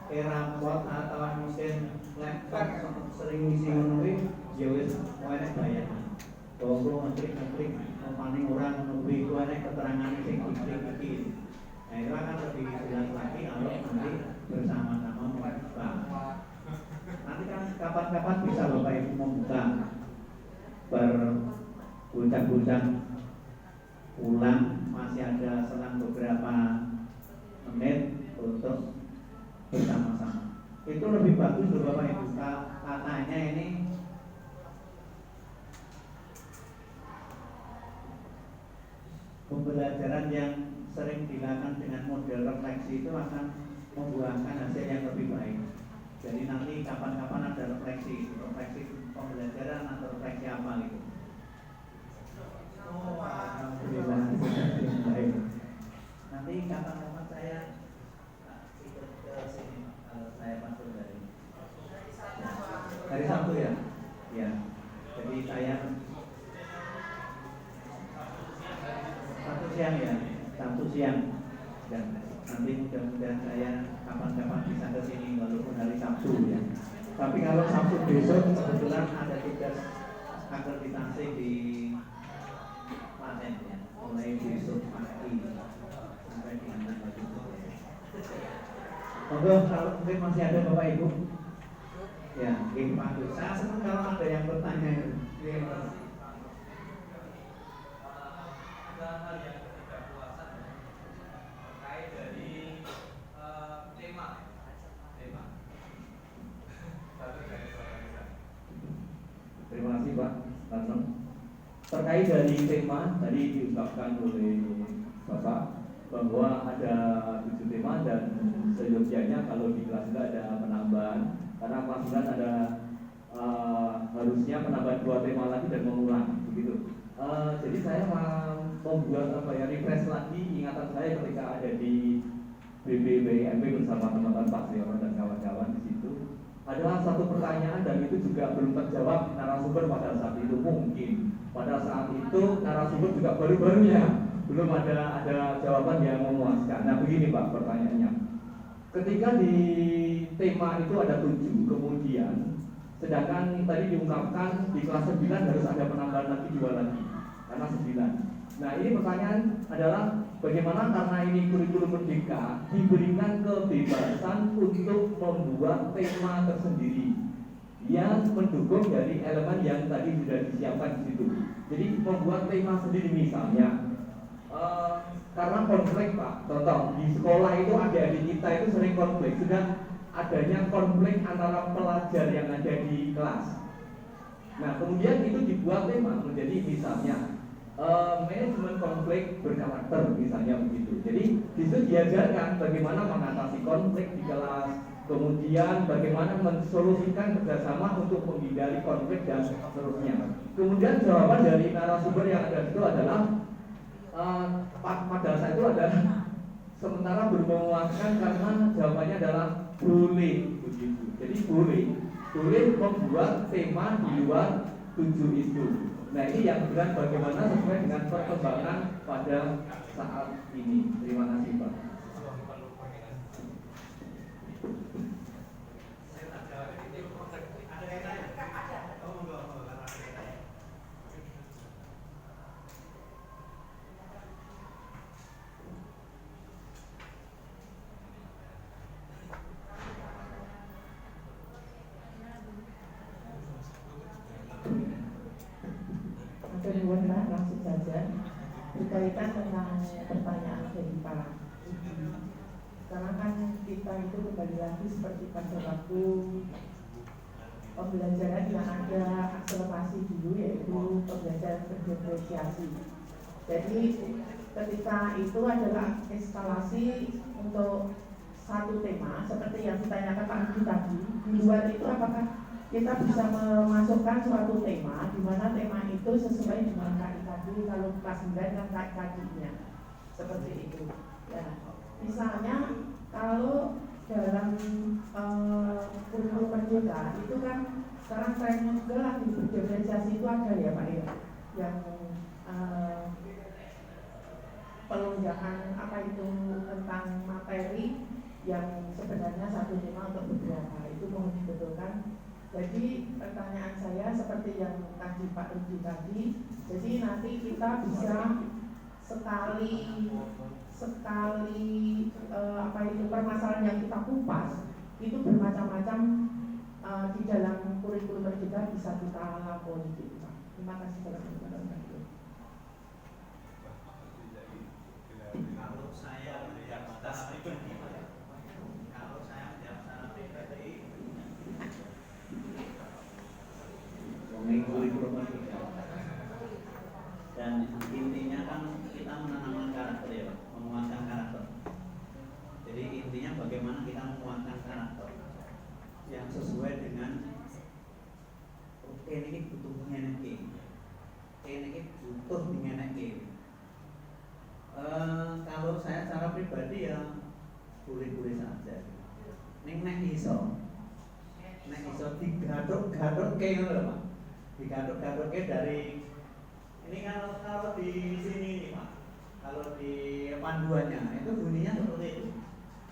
rapot atau mungkin laptop sering ngisi ngono ya wis enek bayangan. Tunggu ngeklik paling orang lebih itu ada keterangan sing diklik iki. Nah itu akan lebih jelas lagi kalau nanti bersama-sama membuka. Nanti kan kapan-kapan bisa Bapak Ibu membuka berguncang-guncang ulang, masih ada selang beberapa menit untuk bersama-sama. Itu lebih bagus loh Bapak Ibu. Katanya ini pembelajaran yang sering dilakukan dengan model refleksi itu akan membuahkan hasil yang lebih baik. Jadi nanti kapan-kapan ada refleksi pembelajaran atau refleksi apa gitu. Oh, alhamdulillah. Baik. Nanti kapan-kapan saya ikut ke sini kalau saya masuk dari Sabtu ya. Ya. Jadi saya Sabtu siang ya, Sabtu siang. Dan nanti mudah-mudahan saya kapan-kapan bisa ke sini walaupun hari Sabtu ya. Tapi kalau Sabtu besok kebetulan ada tugas akreditasi di Klaten ya, mulai besok pagi sampai dengan tanggal 7. Monggo kalau mungkin masih ada Bapak Ibu. Ya, Pak Pandu. Saya senang kalau ada yang bertanya. Ada hal yang ketidakpuasan terkait dari tema. Terima kasih Pak Langsung. Terkait dari tema tadi diungkapkan oleh Bapak bahwa ada 7 tema dan seyogyanya kalau di kelas juga ada penambahan karena kelas 9 ada harusnya penambahan 2 tema lagi dan mengulang begitu. Jadi saya membuat refresh lagi ingatan saya ketika ada di BBMP bersama teman-teman Pak Leon dan kawan-kawan di situ. Adalah satu pertanyaan dan itu juga belum terjawab narasumber pada saat itu mungkin. Pada saat itu narasumber juga baru-barunya belum ada jawaban yang memuaskan. Nah begini Pak pertanyaannya. Ketika di tema itu ada 7, kemudian sedangkan tadi diungkapkan di kelas 9 harus ada penambahan lagi 2 lagi karena 9. Nah ini pertanyaan adalah bagaimana karena ini kurikulum merdeka diberikan kebebasan untuk membuat tema tersendiri yang mendukung dari elemen yang tadi sudah disiapkan di situ. Jadi membuat tema sendiri misalnya karena konflik Pak, contoh di sekolah itu adik-adik kita itu sering konflik, sudah adanya konflik antara pelajar yang ada di kelas. Nah kemudian itu dibuat tema menjadi misalnya manajemen konflik berkarakter misalnya begitu. Jadi disitu diajarkan bagaimana mengatasi konflik di kelas, kemudian bagaimana mensolusikan kerjasama untuk menghindari konflik dan seterusnya. Kemudian jawaban dari narasumber yang ada itu adalah pada saat itu adalah sementara bermemuaskan karena jawabannya adalah boleh begitu. Jadi boleh membuat tema di luar 7 itu. Nah ini yang berat bagaimana sesuai dengan perkembangan pada saat ini. Terima kasih Pak. Langsung saja berkaitan tentang pertanyaan dari Pak. Karena kan kita itu kembali lagi seperti pada waktu pembelajaran yang ada akselerasi dulu, yaitu pembelajaran berdiferensiasi. Jadi ketika itu adalah eskalasi untuk satu tema seperti yang ditanyakan Pak Budi tadi. Di luar itu apakah kita bisa memasukkan suatu tema di mana tema itu sesuai dengan KIKD, kalau kelas 9 kan KIKD-nya seperti itu. Ya, misalnya kalau dalam kurikulum merdeka itu kan sekarang trennya juga lagi berdiferensiasi itu ada ya Pak ya, yang pelunjakan apa itu tentang materi yang sebenarnya satu tema untuk beberapa, itu mohon dibetulkan. Jadi pertanyaan saya seperti yang tadi Pak Rudi tadi, jadi nanti kita bisa sekali apa itu permasalahan yang kita kupas itu bermacam-macam di dalam kurikulum merdeka bisa kita lampaui gitu Pak. Terima kasih teman-teman. Kalau saya menjawab secara pribadi, kurikulum merdeka, dan intinya kan kita menanamkan karakter ya, menguatkan karakter. Jadi intinya bagaimana kita menguatkan karakter yang sesuai dengan ini butuh ngeneki, ini butuh ngeneki. Kalau saya secara pribadi ya boleh-boleh saja. Nek iso digaduk-gaduk kayak gitu Pak. Digaduk-gaduk dari ini kalau di sini nih Pak. Kalau di panduannya itu bunyinya seperti itu.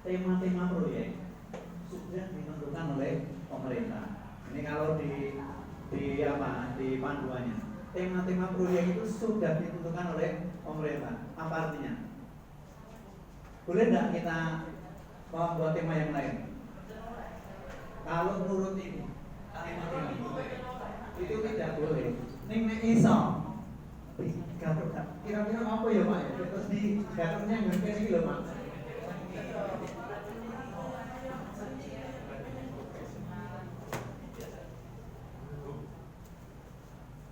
Tema-tema proyek sudah ditentukan oleh pemerintah. Ini kalau di panduannya. Tema-tema proyek itu sudah ditentukan oleh pemerintah. Apa artinya? Boleh tidak kita membuat tema yang lain? Kalau menurut ini, tema ini itu tidak boleh. Nek iso digaduk-gaduk. Kira-kira apa ya Pak? Terus digaduknya ngerti iki lho Pak.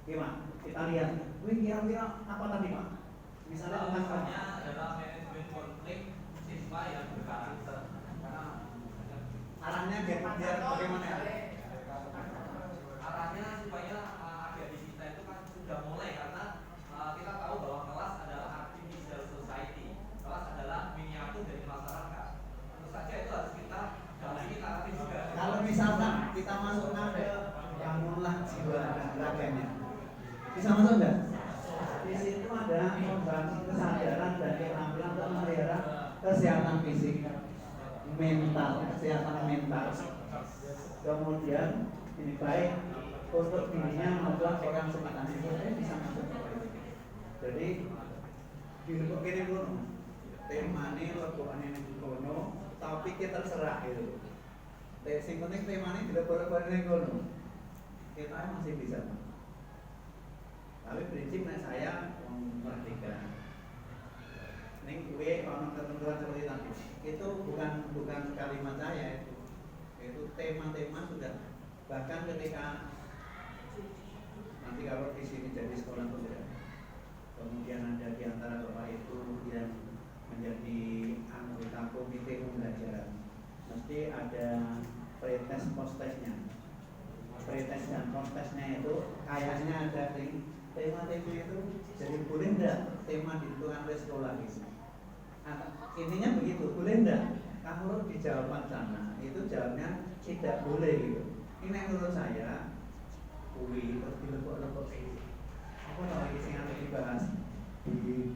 Gimana? Kita lihat. Wih, kira-kira apa tadi Pak? Misalnya Misalnya adalah manajemen konflik siswa yang berkarakter. Arahnya biar bagaimana ya? Arahnya supaya adik-adik kita itu kan sudah mulai karena kita tahu bahwa kelas adalah artificial society. Kelas adalah miniatur dari masyarakat. Tentu saja itu harus kita dampingi terapi juga. Kalau misalkan kita masukkan ke bangunlah jiwa dan raganya, bisa masuk nggak? Di situ ada membangun kesadaran dan keterampilan untuk memelihara kesehatan fisik, mental, kesehatan mental. Kemudian ini baik untuk dirinya maupun orang sekitarnya bisa masuk. Jadi di lubuk ini kono, tema ini lubuk ini kono, tapi kita terserah gitu. Sing penting tema ini di lubuk ini kono, kita masih bisa. Tapi prinsipnya saya merdeka. Ini gue orang ketentuan seperti tadi. Itu bukan kalimat saya itu tema-tema sudah, bahkan ketika nanti kalau di sini jadi sekolah sudah, kemudian ada di antara bapak itu yang menjadi anggota komite pembelajaran, mesti ada pretest postesnya. Pretest dan postesnya itu kayaknya ada tema-tema itu, jadi boleh enggak tema ditentukan oleh sekolah gitu. Intinya begitu, boleh enggak? Kalau di jawaban sana itu jawabnya tidak boleh gitu. Ini menurut saya, terus dilebok-lebok ini. Apa namanya sih yang harus dibahas? Di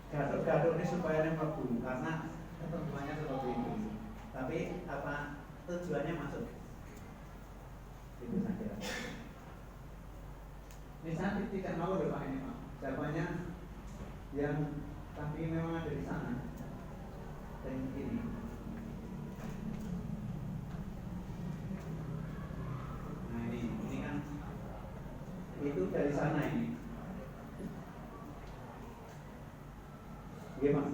gaduk-gaduk ini supaya yang mlebu karena ketentuannya seperti itu. Tapi apa tujuannya masuk? Itu saja. Ini saya tidak mau Pak ini Pak. Jawabannya yang tapi memang ada di sana. Dan ini. Nah ini kan itu dari sana ini. Gimana?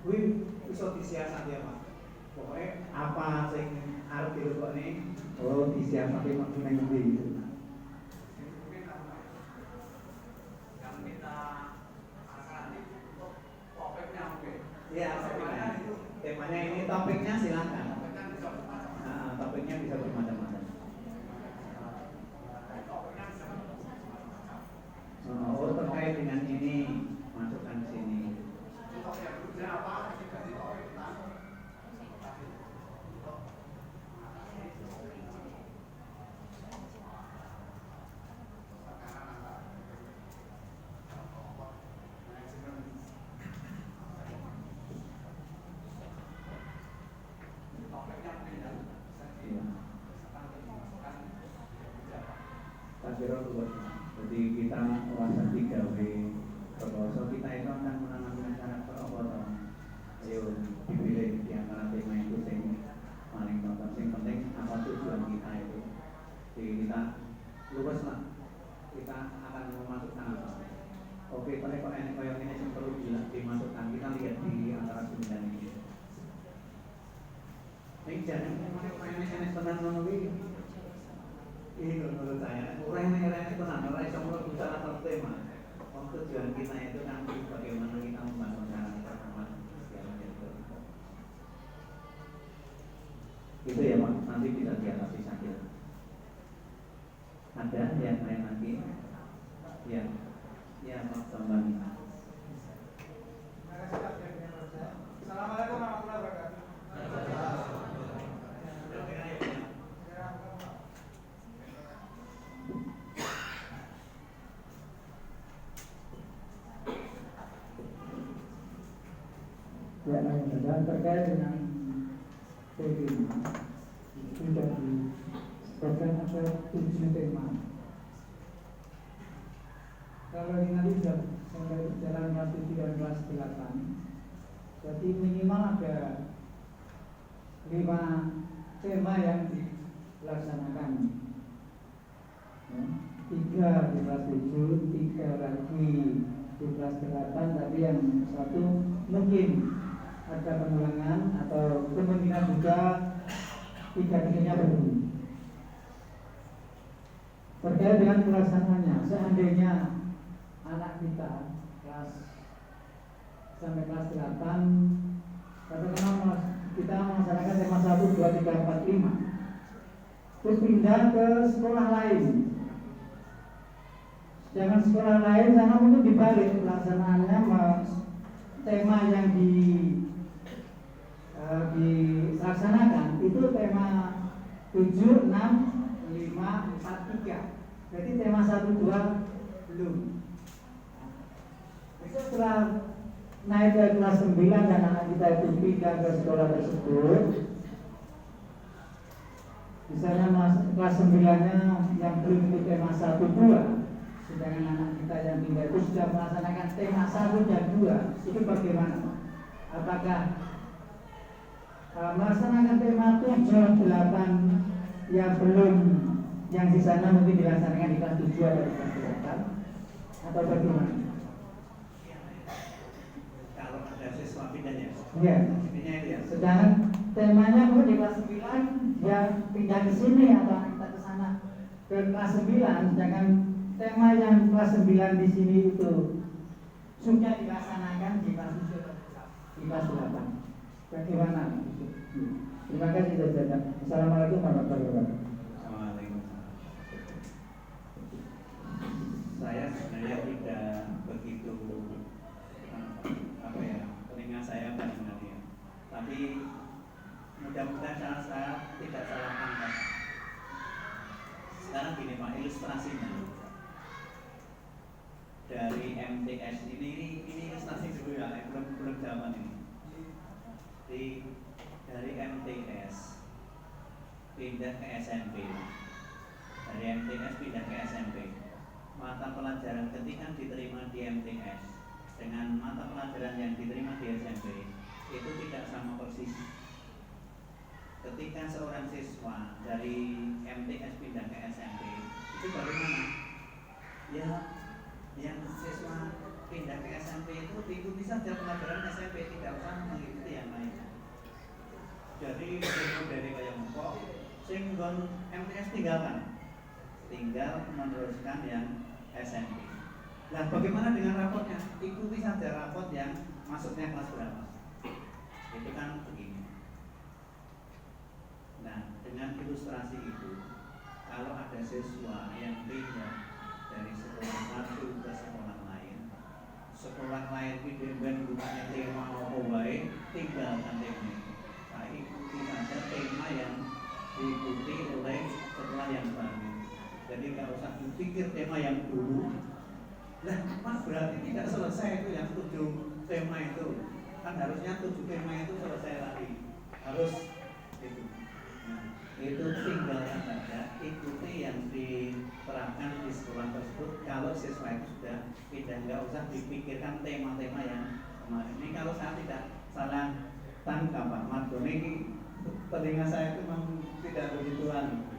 Wih, bisa disiasati ya Pak. Pokoknya apa sing arep dilebokne, oh disiasati maksud nang ndi gitu. Ya, temanya ini topiknya silakan. Nah, topiknya bisa bermacam-macam. Oh, terkait dengan ini masukkan di sini. topiknya tidak bisa dimasukkan Tak kira luas. Jadi kita rasa digawe proposal kita itu akan menanamkan karakter apa toh. Ayo dipilih di antara tema itu sing paling penting. Sing penting apa tujuan kita itu. Jadi kita luas lah. Kita akan memasukkan apa. Oke, kalau ini yang perlu dimasukkan, kita lihat di antara 9 ini. Ini jangan ini tenang menurut ini menurut saya. Orang itu tenang, orang yang mau bicara tentang tema. Tujuan kita itu kan bagaimana kita membangun karakter umat itu ya Pak, nanti bisa diatasi saja. Ada yang lain lagi? Ya Pak Bambang. Assalamualaikum warahmatullahi wabarakatuh. Ya, dan terkait dengan tema sudah disebutkan ada 7 tema. Kalau ini nanti sudah sampai jalan kelas 7 dan kelas 8, jadi minimal ada 5 tema yang dilaksanakan. Ya, 3 di kelas 7, 3 lagi di kelas 8, tapi yang satu mungkin ada pengulangan atau kemungkinan juga 3-tiganya berbeda. Terkait dengan pelaksanaannya, seandainya anak kita kelas sampai kelas 8, katakanlah kita melaksanakan tema 1, 2, 3, 4, 5, terus pindah ke sekolah lain. Jangan sekolah lain, sana mungkin dibalik pelaksanaannya, tema yang dilaksanakan itu tema 7, 6, 5, 4, 3. Jadi tema 1, 2 belum. Setelah naik ke kelas 9 dan anak kita itu pindah ke sekolah tersebut, misalnya kelas 9-nya yang belum itu tema 1, 2, sedangkan anak kita yang pindah itu sudah melaksanakan tema 1 dan 2, itu bagaimana? Apakah melaksanakan tema 7, 8 yang belum, yang di sana mungkin dilaksanakan di kelas 7 atau di kelas 8, atau bagaimana? Kalau ada siswa pindahnya, Ya. pindahnya itu ya. Sedangkan temanya mungkin di kelas 9 ya pindah ke sini atau kita ke sana ke kelas 9, sedangkan tema yang kelas 9 di sini itu sudah dilaksanakan di kelas 7 atau di kelas 8. Bagaimana? Terima kasih saja. Assalamualaikum warahmatullahi wabarakatuh. Saya sebenarnya tidak begitu telinga saya mendengarnya, tapi mudah-mudahan saya tidak salah tangkap. Sekarang gini Pak, ilustrasinya dari MTS ini ilustrasi dulu ya, belum jawaban ini. Dari MTS pindah ke SMP, dari MTS pindah ke SMP. Mata pelajaran ketika diterima di MTS dengan mata pelajaran yang diterima di SMP itu tidak sama persis. Ketika seorang siswa dari MTS pindah ke SMP, itu bagaimana? Ya, yang siswa pindah ke SMP itu diikuti saja pelajaran SMP, tidak usah mengikuti yang lainnya. Jadi dari kayak mukok, sing MTS tinggal meneruskan yang SMP. Nah, bagaimana dengan rapotnya? Ikuti saja rapot yang masuknya kelas berapa. Itu kan begini. Nah, dengan ilustrasi itu, kalau ada siswa yang pindah dari sekolah satu ke sekolah lain pindah bukannya tema apa wae, tinggalkan tema itu. Nah, ikuti saja tema yang diikuti oleh sekolah yang baru. Jadi nggak usah berpikir tema yang dulu. Nah, Mas berarti tidak selesai itu yang 7 tema itu. Kan harusnya 7 tema itu selesai lagi. Harus itu usulan tersebut kalau siswa itu sudah pindah, nggak usah dipikirkan tema-tema yang kemarin. Ini kalau saya tidak salah tangkap Pak Margo, ini telinga saya itu memang tidak begituan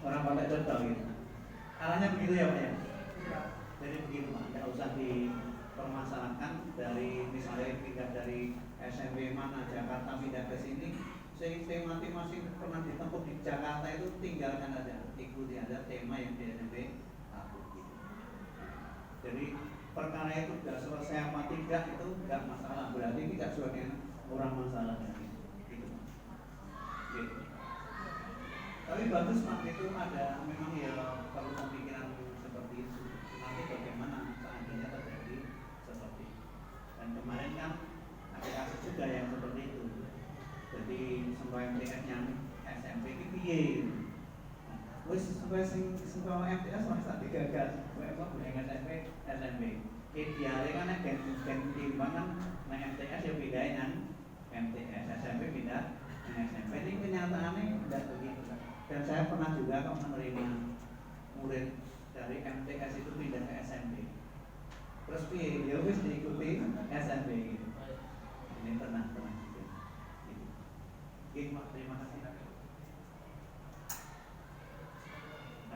orang pakai cocok gitu. Arahnya begitu ya Pak ya? Jadi begitu Pak, nggak usah dipermasalahkan dari misalnya pindah dari SMP mana Jakarta pindah ke sini. Tema masih pernah ditempuh di Jakarta itu tinggalkan aja, ikuti aja tema yang di SMP aku gitu. Jadi perkara itu sudah selesai apa tidak itu nggak masalah, berarti tidak sebagai orang masalah gitu. Gitu. Tapi bagus Pak, itu ada memang ya perlu pemikiran seperti itu. Nanti bagaimana seandainya terjadi seperti itu. Dan kemarin kan ada kasus juga yang seperti itu. Jadi semua MTS yang SMP ini piye. Wis sampai semua MTS masa digagas. Kok dengan SMP. Idealnya kan nek timbang kan nang MTS ya pindahin nang MTS, SMP pindah nang SMP. Ini kenyataannya tidak begitu. Dan saya pernah juga kok menerima murid dari MTS itu pindah ke SMP. Terus piye? Ya wis diikuti SMP gitu. Ini pernah juga. Oke, Pak, terima kasih.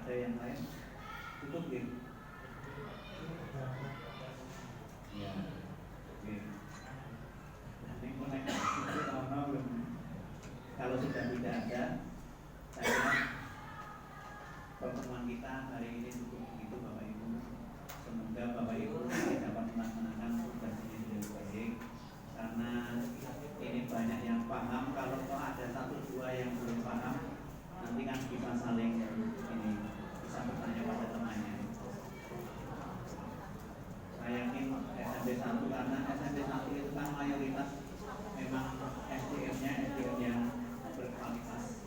Ada yang lain? Cukup gitu. Ya. Oke. Nanti mulai kalau sudah tidak ada, saya kira pertemuan kita hari ini cukup begitu Bapak Ibu. Semoga Bapak Ibu dapat melaksanakan tugas ini dengan baik, karena ini banyak yang paham. Kalau ada satu dua yang belum paham, nanti kan bisa saling ini bisa bertanya pada temannya. Saya yakin SMP 1 karena SMP 1 itu kan mayoritas memang SDM-nya SDM yang berkualitas.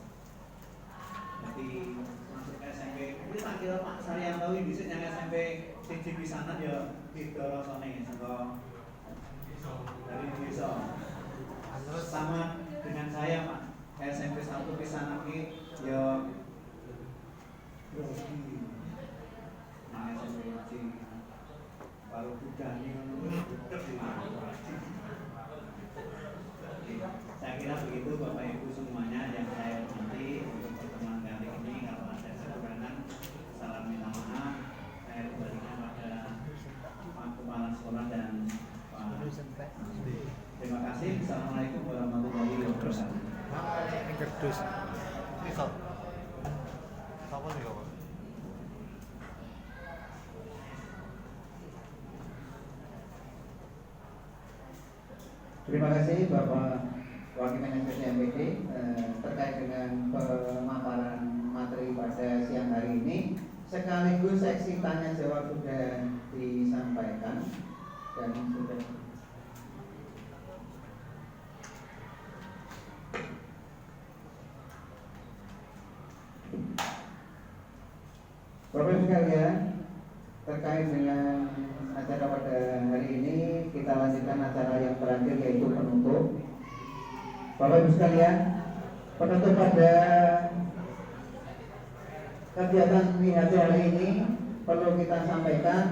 Jadi masuk SMP ini tak kira Pak Saryanto ini bisa yang SMP siji pisanan ya didorosone saka dari desa. Sama dengan saya Pak, SMP 1 pisanan iki ya nah SMP baru budani saya kira begitu Bapak Ibu semuanya yang saya hormati untuk pertemuan kali ini. Kalau ada kekurangan, salam minta maaf. Saya kembalikan pada Pak Kepala Sekolah dan Pak. Terima kasih. Assalamualaikum warahmatullahi wabarakatuh. Terima kasih Bapak Wakil Manajer MPD terkait dengan pemaparan materi pada siang hari ini. Sekaligus seksi tanya jawab sudah disampaikan dan sudah Bapak Ibu sekalian, terkait dengan acara pada hari ini, kita lanjutkan acara yang terakhir yaitu penutup. Bapak Ibu sekalian, penutup pada kegiatan IHT hari ini perlu kita sampaikan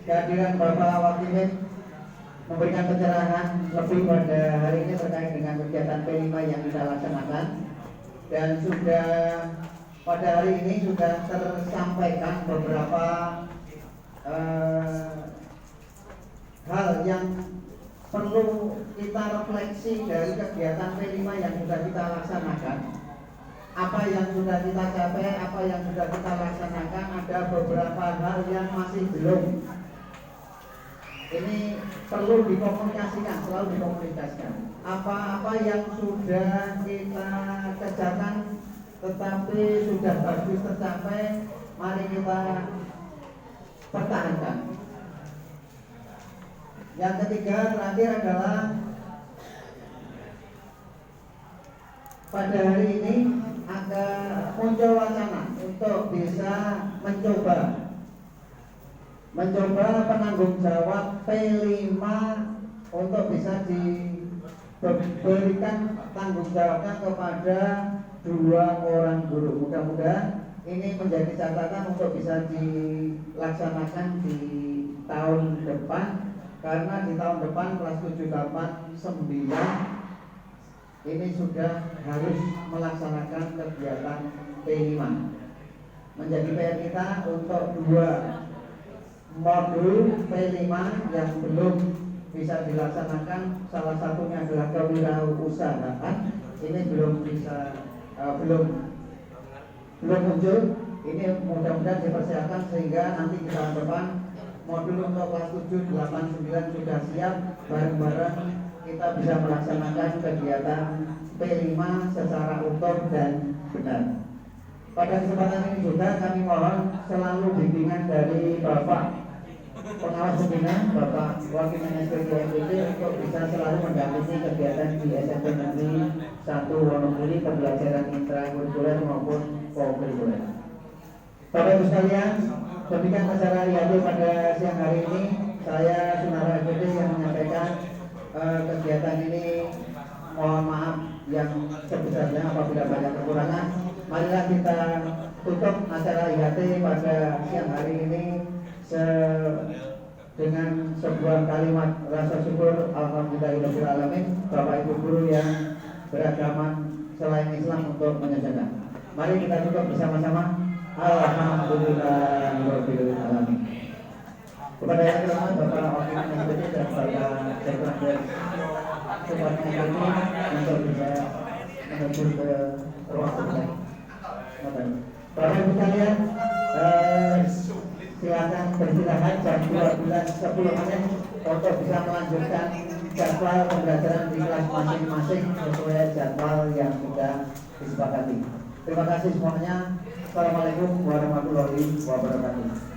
kehadiran Bapak Wakil memberikan pencerahan lebih pada hari ini terkait dengan kegiatan P5 yang kita laksanakan, dan sudah pada hari ini sudah tersampaikan beberapa hal yang perlu kita refleksi dari kegiatan P5 yang sudah kita laksanakan. Apa yang sudah kita capai, apa yang sudah kita laksanakan, ada beberapa hal yang masih belum. Ini perlu dikomunikasikan, selalu dikomunikasikan. Apa-apa yang sudah kita kerjakan tetapi sudah bagus tercapai, mari kita pertahankan. Yang ketiga terakhir adalah pada hari ini akan muncul wacana untuk bisa mencoba penanggung jawab P5 untuk bisa diberikan tanggung jawabnya kepada 2 orang guru. Mudah-mudahan ini menjadi catatan untuk bisa dilaksanakan di tahun depan, karena di tahun depan kelas 7, 8, 9 ini sudah harus melaksanakan kegiatan P5. Menjadi PR kita untuk 2 modul P5 yang belum bisa dilaksanakan. Salah satunya adalah kewirausahaan. Ini belum bisa belum muncul. Ini mudah-mudahan dipersiapkan sehingga nanti di tahun depan modul untuk kelas 7, 8, 9 sudah siap, bareng-bareng kita bisa melaksanakan kegiatan P5 secara utuh dan benar. Pada kesempatan ini juga kami mohon selalu bimbingan dari Bapak Pengawas Pembina, Bapak Wakil Manajer DMPT untuk bisa selalu mendampingi kegiatan di SMP Negeri 1 Wonogiri, pembelajaran intrakurikuler maupun kokurikuler. Bapak Ibu sekalian, demikian acara IAD pada siang hari ini. Saya Sunara FPD yang menyampaikan kegiatan ini. Mohon maaf yang sebesarnya apabila banyak kekurangan. Marilah kita tutup acara IHT pada siang hari ini dengan sebuah kalimat rasa syukur alhamdulillahirabbil alamin, Bapak Ibu guru yang beragama selain Islam untuk menyediakan. Mari kita tutup bersama-sama. Alhamdulillahirabbil alamin. Kepada yang terhormat Bapak Wakil Manajer dan Bapak Sekretariat semuanya ini untuk bisa menuju ke ruang kerja. Bapak Ibu sekalian, silakan beristirahat jam 12.10 menit untuk bisa melanjutkan jadwal pembelajaran di kelas masing-masing sesuai jadwal yang sudah disepakati. Terima kasih semuanya. Assalamualaikum warahmatullahi wabarakatuh.